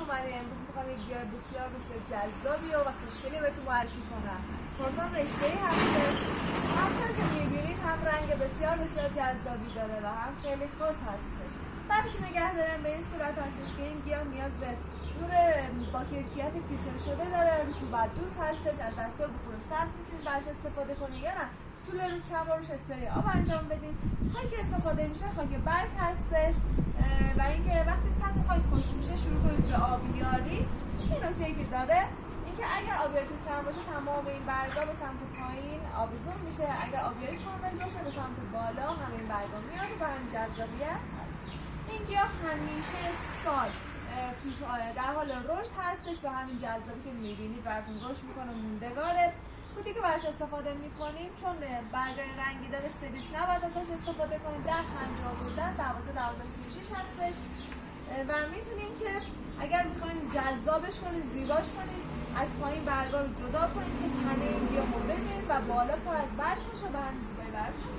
اومدید. امروز میخوام یک گیاه بسیار جذابی و خوشگلی بهتون معرفی کنم. کورتون رشته‌ای هستش. همونطور که میبینید هم رنگ بسیار جذابی داره و هم خیلی خاص هستش. بعدش نگه دارم به این صورت هستش که این گیاه نیاز به نور با کیفیت فیلتر شده داره، رطوبت دوست هستش. از دستگاه بخور سرد میتونید براش استفاده کنید یا نه طول روز چند بار روش اسپری آب انجام بدید. خاکی که استفاده میشه خاک برگ هستش و اینکه وقتی سطح خاک خشک میشه شروع کنید به آبیاری. این نکته‌ای که داره اینکه اگر آبیاری کم باشه تمام این برگا به سمت پایین آویزون میشه، اگر آبیاری کامل باشه به سمت بالا همین برگا میاد و همین جذابیت هست. این گیاه همیشه سال در حال رشد هستش، به همین جذابی که میبینید براتون رشد میکنه، موندگاره. کودی که براش استفاده میکنیم چون برگای رنگی داره سریس نباید ازش استفاده کنید. در 50 بودن 12-36 هستش و میتونیم که اگر میخواین جذابش کنید، زیباش کنید، از پایین برگا رو جدا کنید که تنه این گیاه رو ببینید و بالا پر از برگ باشه و همین زیبایی براتون